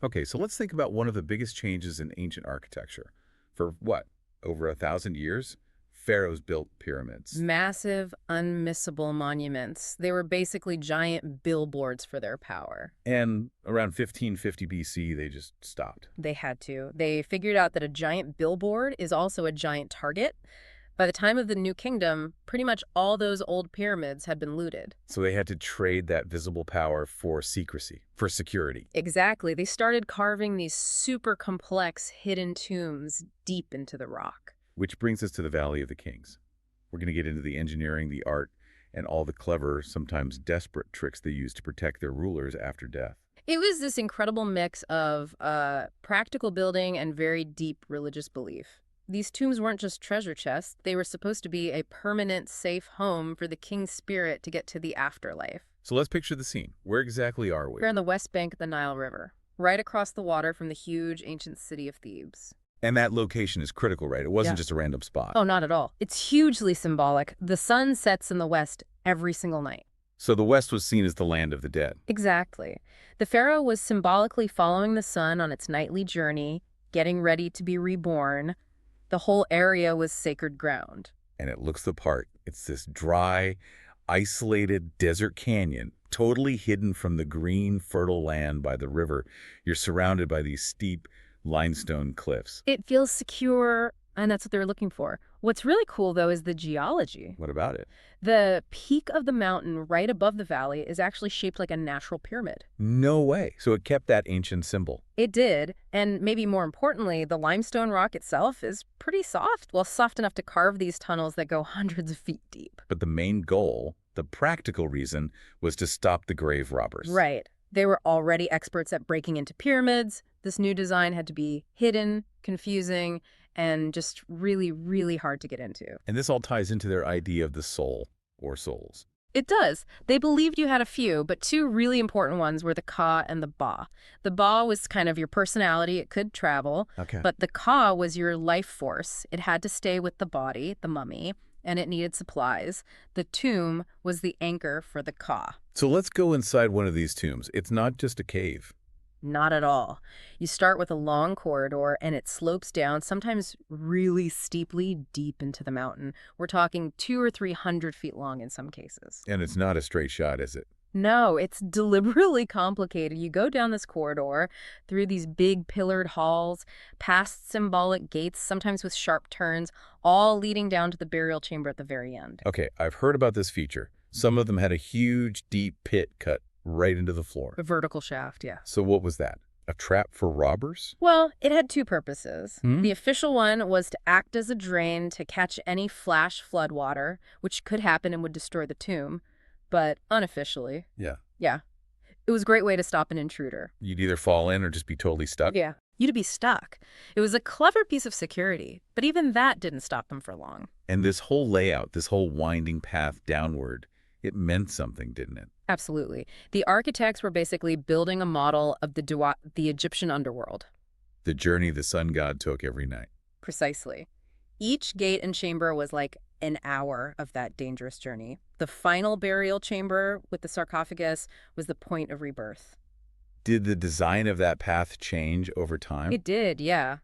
Okay, so let's think about one of the biggest changes in ancient architecture. For what, over 1,000 years? Pharaohs built pyramids. Massive, unmissable monuments. They were basically giant billboards for their power. And around 1550 BC, they just stopped. They had to. They figured out that a giant billboard is also a giant target. By the time of the New Kingdom, pretty much all those old pyramids had been looted. So they had to trade that visible power for secrecy, for security. Exactly. They started carving these super complex hidden tombs deep into the rock. Which brings us to the Valley of the Kings. We're going to get into the engineering, the art, and all the clever, sometimes desperate tricks they used to protect their rulers after death. It was this incredible mix of practical building and very deep religious belief. These tombs weren't just treasure chests. They were supposed to be a permanent, safe home for the king's spirit to get to the afterlife. So let's picture the scene. Where exactly are we? We're on the west bank of the Nile River, right across the water from the huge ancient city of Thebes. And that location is critical, right? It wasn't just a random spot. Oh, not at all. It's hugely symbolic. The sun sets in the west every single night. So the West was seen as the land of the dead. Exactly. The pharaoh was symbolically following the sun on its nightly journey, getting ready to be reborn. The whole area was sacred ground. And it looks the part. It's this dry, isolated desert canyon, totally hidden from the green, fertile land by the river. You're surrounded by these steep limestone cliffs. It feels secure, and that's what they were looking for. What's really cool, though, is the geology. What about it? The peak of the mountain right above the valley is actually shaped like a natural pyramid. No way. So it kept that ancient symbol. It did, and maybe more importantly, the limestone rock itself is pretty soft. Well, soft enough to carve these tunnels that go hundreds of feet deep. But the main goal, the practical reason, was to stop the grave robbers. Right. They were already experts at breaking into pyramids. This new design had to be hidden, confusing, and just really, really hard to get into. And this all ties into their idea of the soul, or souls. It does. They believed you had a few, but two really important ones were the ka and the ba. The ba was kind of your personality. It could travel. Okay. But the ka was your life force. It had to stay with the body, the mummy, and it needed supplies. The tomb was the anchor for the ka. So let's go inside one of these tombs. It's not just a cave. Not at all. You start with a long corridor, and it slopes down, sometimes really steeply, deep into the mountain. We're talking 200 or 300 feet long in some cases. And it's not a straight shot, is it? No, it's deliberately complicated. You go down this corridor, through these big pillared halls, past symbolic gates, sometimes with sharp turns, all leading down to the burial chamber at the very end. Okay, I've heard about this feature. Some of them had a huge, deep pit cut right into the floor. A vertical shaft, yeah. So what was that? A trap for robbers? Well, it had two purposes. Hmm? The official one was to act as a drain to catch any flash flood water, which could happen and would destroy the tomb. But unofficially, Yeah. it was a great way to stop an intruder. You'd either fall in or just be totally stuck? Yeah. You'd be stuck. It was a clever piece of security, but even that didn't stop them for long. And this whole layout, this whole winding path downward, it meant something, didn't it? Absolutely. The architects were basically building a model of the Egyptian underworld. The journey the sun god took every night. Precisely. Each gate and chamber was like an hour of that dangerous journey. The final burial chamber with the sarcophagus was the point of rebirth. Did the design of that path change over time? It did, yeah.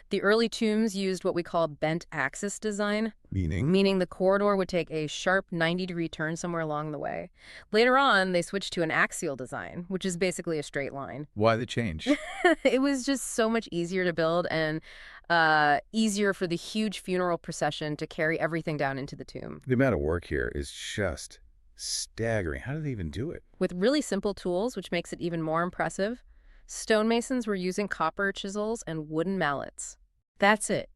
The early tombs used what we call bent axis design, Meaning? meaning the corridor would take a sharp 90-degree turn somewhere along the way. Later on, they switched to an axial design, which is basically a straight line. Why the change? It was just so much easier to build and easier for the huge funeral procession to carry everything down into the tomb. The amount of work here is just staggering. How do they even do it? With really simple tools, which makes it even more impressive, stonemasons were using copper chisels and wooden mallets. That's it.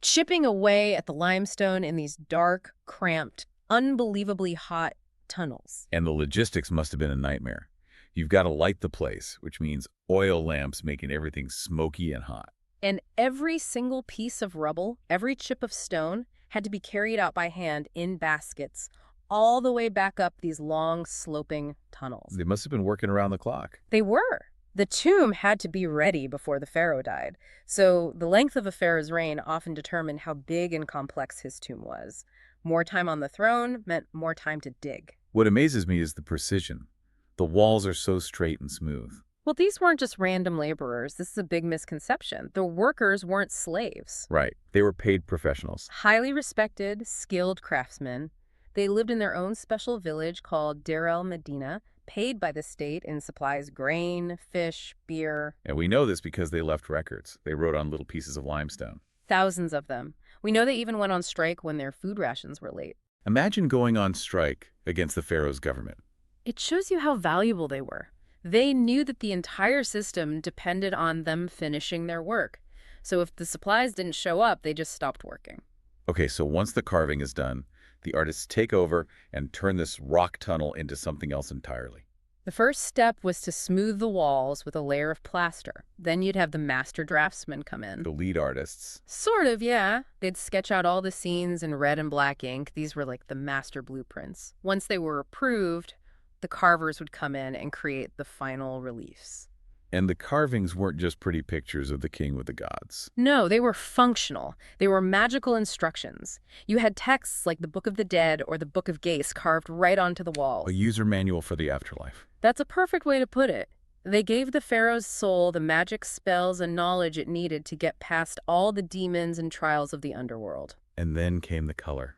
Chipping away at the limestone in these dark, cramped, unbelievably hot tunnels. And the logistics must have been a nightmare. You've got to light the place, which means oil lamps making everything smoky and hot. And every single piece of rubble, every chip of stone, had to be carried out by hand in baskets, all the way back up these long, sloping tunnels. They must have been working around the clock. They were. The tomb had to be ready before the pharaoh died, so the length of a pharaoh's reign often determined how big and complex his tomb was. More time on the throne meant more time to dig. What amazes me is the precision. The walls are so straight and smooth. Well, these weren't just random laborers. This is a big misconception. The workers weren't slaves. Right. They were paid professionals. Highly respected, skilled craftsmen. They lived in their own special village called Deir el-Medina, paid by the state in supplies grain, fish, beer. And we know this because they left records. They wrote on little pieces of limestone. Thousands of them. We know they even went on strike when their food rations were late. Imagine going on strike against the pharaoh's government. It shows you how valuable they were. They knew that the entire system depended on them finishing their work. So if the supplies didn't show up, they just stopped working. Okay, so once the carving is done, the artists take over and turn this rock tunnel into something else entirely. The first step was to smooth the walls with a layer of plaster. Then you'd have the master draftsmen come in. The lead artists. Sort of, yeah. They'd sketch out all the scenes in red and black ink. These were like the master blueprints. Once they were approved, the carvers would come in and create the final reliefs. And the carvings weren't just pretty pictures of the king with the gods. No, they were functional. They were magical instructions. You had texts like the Book of the Dead or the Book of Gaze carved right onto the walls. A user manual for the afterlife. That's a perfect way to put it. They gave the pharaoh's soul the magic spells and knowledge it needed to get past all the demons and trials of the underworld. And then came the color.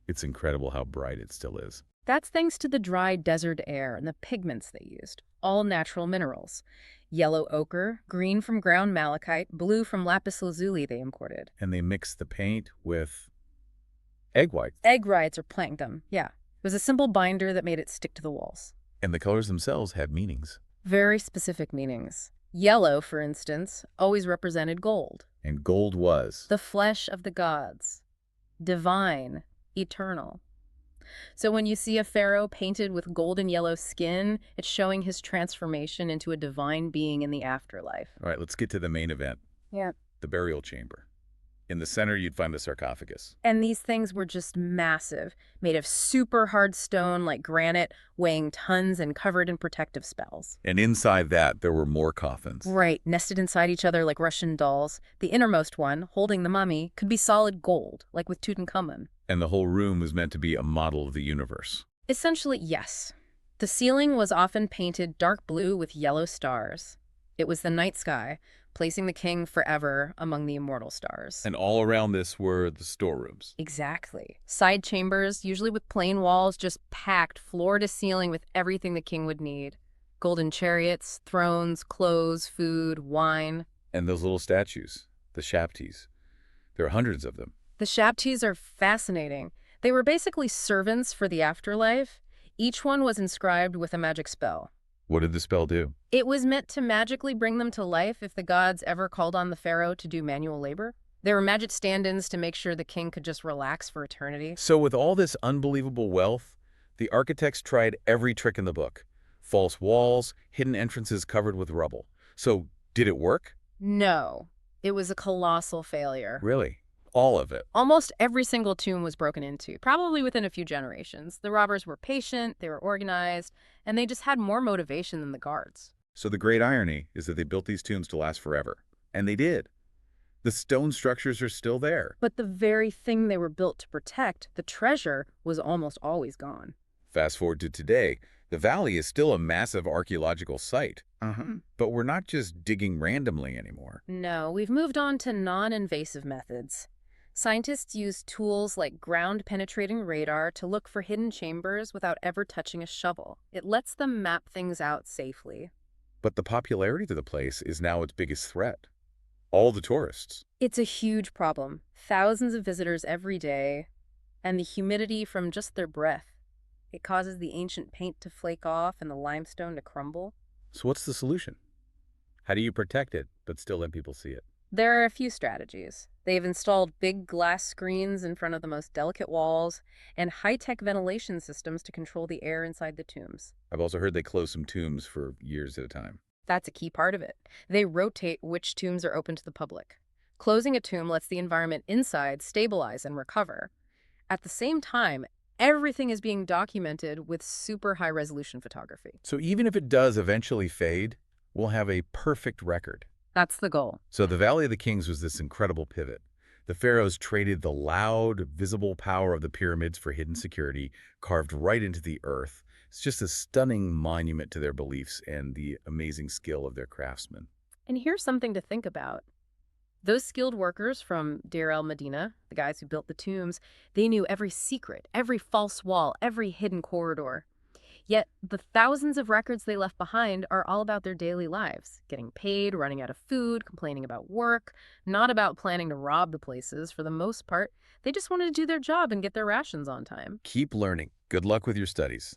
It's incredible how bright it still is. That's thanks to the dry desert air and the pigments they used, all natural minerals. Yellow ochre, green from ground malachite, blue from lapis lazuli they imported. And they mixed the paint with egg whites. Egg whites or plankton, yeah. It was a simple binder that made it stick to the walls. And the colors themselves had meanings. Very specific meanings. Yellow, for instance, always represented gold. And gold was The flesh of the gods. Divine, eternal. So when you see a pharaoh painted with golden yellow skin, it's showing his transformation into a divine being in the afterlife. All right, let's get to the main event. Yeah. The burial chamber. In the center, you'd find the sarcophagus. And these things were just massive, made of super hard stone like granite, weighing tons and covered in protective spells. And inside that, there were more coffins. Right, nested inside each other like Russian dolls. The innermost one, holding the mummy, could be solid gold, like with Tutankhamun. And the whole room was meant to be a model of the universe. Essentially, yes. The ceiling was often painted dark blue with yellow stars. It was the night sky, placing the king forever among the immortal stars. And all around this were the storerooms. Exactly. Side chambers, usually with plain walls, just packed floor to ceiling with everything the king would need. Golden chariots, thrones, clothes, food, wine. And those little statues, the Shabtis. There are hundreds of them. The Shabtis are fascinating. They were basically servants for the afterlife. Each one was inscribed with a magic spell. What did the spell do? It was meant to magically bring them to life if the gods ever called on the pharaoh to do manual labor. There were magic stand-ins to make sure the king could just relax for eternity. So with all this unbelievable wealth, the architects tried every trick in the book. False walls, hidden entrances covered with rubble. So did it work? No, it was a colossal failure. Really? All of it? Almost every single tomb was broken into, probably within a few generations. The robbers were patient, they were organized, and they just had more motivation than the guards. So the great irony is that they built these tombs to last forever. And they did. The stone structures are still there. But the very thing they were built to protect, the treasure, was almost always gone. Fast forward to today, the valley is still a massive archaeological site. But we're not just digging randomly anymore. No, we've moved on to non-invasive methods. Scientists use tools like ground-penetrating radar to look for hidden chambers without ever touching a shovel. It lets them map things out safely. But the popularity of the place is now its biggest threat. All the tourists. It's a huge problem. Thousands of visitors every day, and the humidity from just their breath. It causes the ancient paint to flake off and the limestone to crumble. So what's the solution? How do you protect it, but still let people see it? There are a few strategies. They've installed big glass screens in front of the most delicate walls and high-tech ventilation systems to control the air inside the tombs. I've also heard they close some tombs for years at a time. That's a key part of it. They rotate which tombs are open to the public. Closing a tomb lets the environment inside stabilize and recover. At the same time, everything is being documented with super high-resolution photography. So even if it does eventually fade, we'll have a perfect record. That's the goal. So the Valley of the Kings was this incredible pivot. The pharaohs traded the loud, visible power of the pyramids for hidden security, carved right into the earth. It's just a stunning monument to their beliefs and the amazing skill of their craftsmen. And here's something to think about. Those skilled workers from Deir el-Medina, the guys who built the tombs, they knew every secret, every false wall, every hidden corridor. Yet the thousands of records they left behind are all about their daily lives, getting paid, running out of food, complaining about work, not about planning to rob the places. For the most part, they just wanted to do their job and get their rations on time. Keep learning. Good luck with your studies.